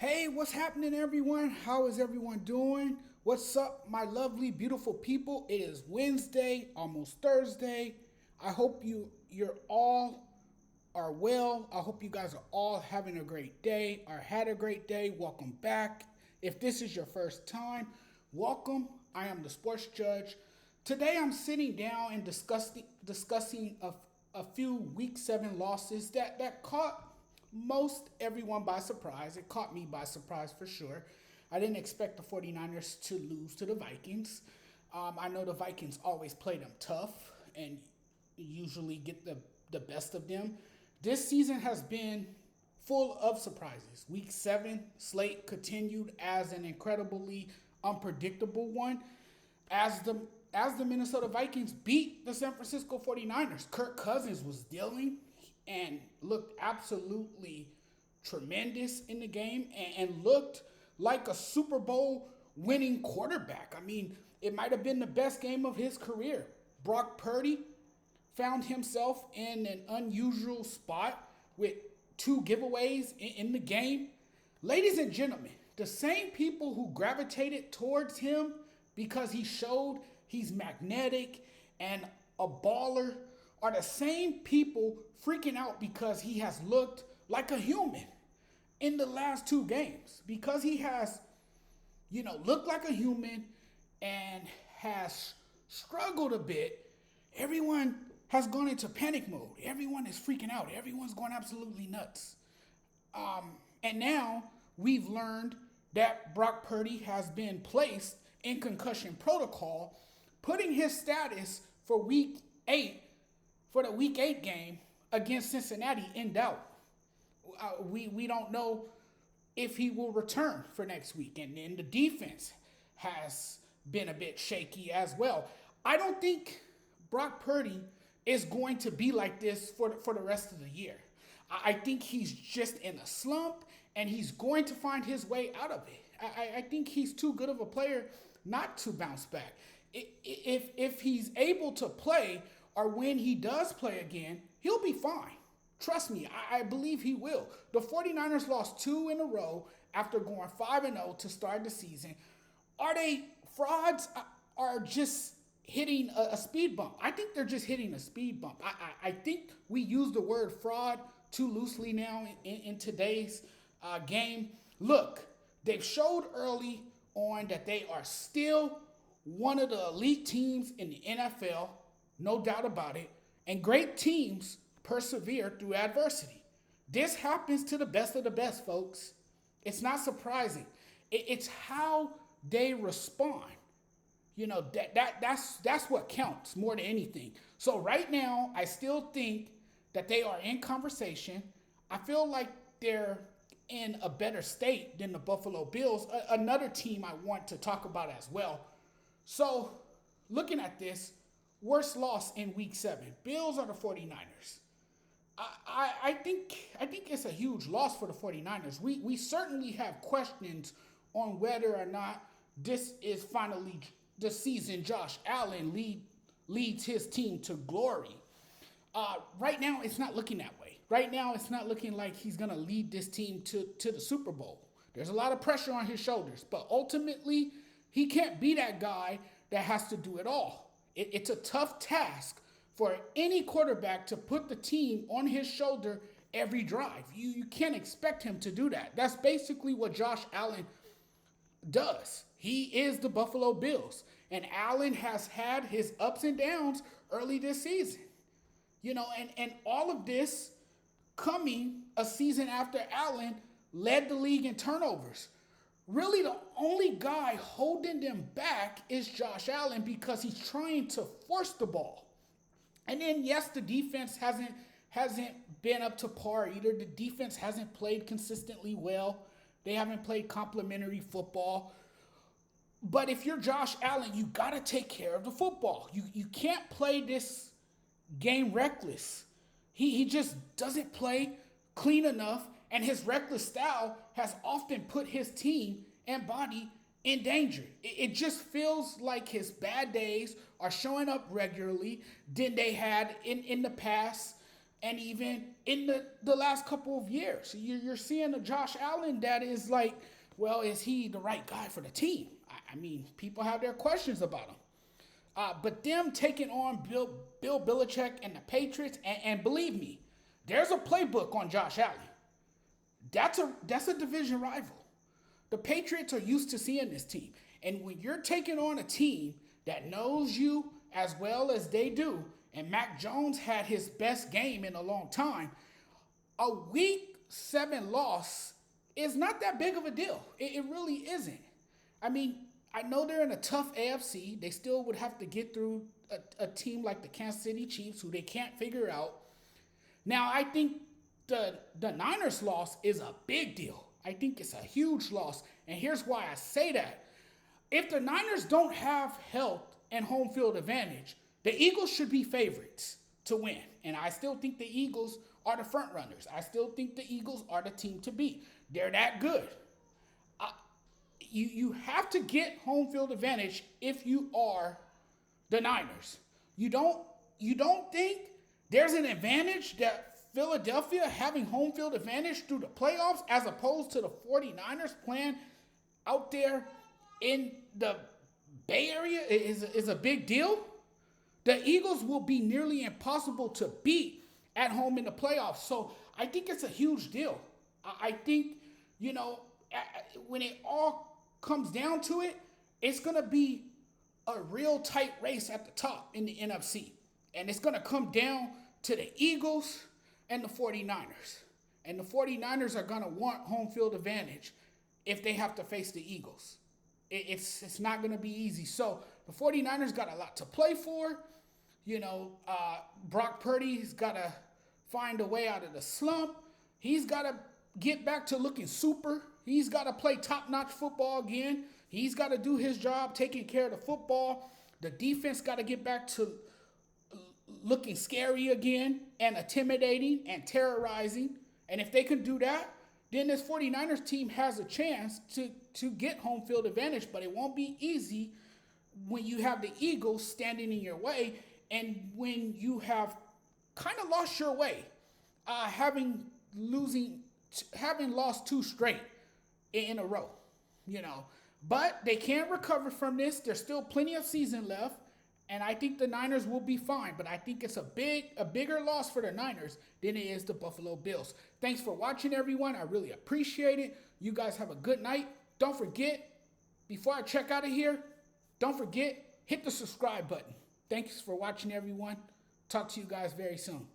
Hey, what's happening, everyone? How is everyone doing? What's up, my lovely, beautiful people? It is Wednesday, almost Thursday. I hope you're all are well. I hope you guys are all having a great day or had a great day. Welcome back. If this is your first time, welcome. I am the sports judge. Today I'm sitting down and discussing a few week 7 losses that caught most everyone by surprise. It caught me by surprise for sure. I didn't expect the 49ers to lose to the Vikings. I know the Vikings always play them tough and usually get the best of them. This season has been full of surprises. Week 7 slate continued as an incredibly unpredictable one as the Minnesota Vikings beat the San Francisco 49ers. Kirk Cousins was dealing and looked absolutely tremendous in the game and looked like a Super Bowl winning quarterback. I mean, it might have been the best game of his career. Brock Purdy found himself in an unusual spot with 2 giveaways in the game. Ladies and gentlemen, the same people who gravitated towards him because he showed he's magnetic and a baller are the same people freaking out because he has looked like a human in the last 2 games. Because he has, looked like a human and has struggled a bit, everyone has gone into panic mode. Everyone is freaking out. Everyone's going absolutely nuts. And now we've learned that Brock Purdy has been placed in concussion protocol, putting his status for the Week 8 game against Cincinnati in doubt. We don't know if he will return for next week, and then the defense has been a bit shaky as well. I don't think Brock Purdy is going to be like this for the rest of the year. I think he's just in a slump, and he's going to find his way out of it. I think he's too good of a player not to bounce back. If he's able to play, or when he does play again, he'll be fine. Trust me, I believe he will. The 49ers lost 2 in a row after going 5-0 to start the season. Are they frauds or just hitting a speed bump? I think they're just hitting a speed bump. I think we use the word fraud too loosely now in today's game. Look, they've showed early on that they are still one of the elite teams in the NFL, no doubt about it. And great teams persevere through adversity. This happens to the best of the best, folks. It's not surprising. It's how they respond. That's what counts more than anything. So right now, I still think that they are in conversation. I feel like they're in a better state than the Buffalo Bills, another team I want to talk about as well. So, looking at this, worst loss in Week 7, Bills or the 49ers? I think it's a huge loss for the 49ers. We certainly have questions on whether or not this is finally the season Josh Allen leads his team to glory. Right now, it's not looking that way. Right now, it's not looking like he's going to lead this team to the Super Bowl. There's a lot of pressure on his shoulders, but ultimately, he can't be that guy that has to do it all. It's a tough task for any quarterback to put the team on his shoulder every drive. You can't expect him to do that. That's basically what Josh Allen does. He is the Buffalo Bills. And Allen has had his ups and downs early this season. And all of this coming a season after Allen led the league in turnovers. Really, the only guy holding them back is Josh Allen because he's trying to force the ball. And then, yes, the defense hasn't been up to par either. The defense hasn't played consistently well. They haven't played complimentary football. But if you're Josh Allen, you got to take care of the football. You can't play this game reckless. He just doesn't play clean enough, and his reckless style has often put his team and body in danger. It just feels like his bad days are showing up regularly than they had in the past. And even in the last couple of years, you're seeing a Josh Allen that is like, well, is he the right guy for the team? I mean, people have their questions about him. But them taking on Bill Belichick and the Patriots, and believe me, there's a playbook on Josh Allen. That's a division rival. The Patriots are used to seeing this team. And when you're taking on a team that knows you as well as they do, and Mac Jones had his best game in a long time, a week 7 loss is not that big of a deal. It really isn't. I mean, I know they're in a tough AFC. They still would have to get through a team like the Kansas City Chiefs, who they can't figure out. Now, I think the Niners loss is a big deal. I think it's a huge loss. And here's why I say that. If the Niners don't have health and home field advantage, the Eagles should be favorites to win. And I still think the Eagles are the front runners. I still think the Eagles are the team to beat. They're that good. You have to get home field advantage if you are the Niners. You don't think there's an advantage that Philadelphia having home field advantage through the playoffs as opposed to the 49ers playing out there in the Bay Area is a big deal? The Eagles will be nearly impossible to beat at home in the playoffs. So I think it's a huge deal. I think, when it all comes down to it, it's going to be a real tight race at the top in the NFC. And it's going to come down to the Eagles and the 49ers. And the 49ers are going to want home field advantage if they have to face the Eagles. It's not going to be easy. So the 49ers got a lot to play for. Brock Purdy's got to find a way out of the slump. He's got to get back to looking super. He's got to play top-notch football again. He's got to do his job taking care of the football. The defense got to get back to looking scary again and intimidating and terrorizing. And if they can do that, then this 49ers team has a chance to get home field advantage, but it won't be easy when you have the Eagles standing in your way and when you have kind of lost your way, having lost 2 straight in a row, But they can't recover from this. There's still plenty of season left, and I think the Niners will be fine. But I think it's a bigger loss for the Niners than it is the Buffalo Bills. Thanks for watching, everyone. I really appreciate it. You guys have a good night. Don't forget, before I check out of here, don't forget, hit the subscribe button. Thanks for watching, everyone. Talk to you guys very soon.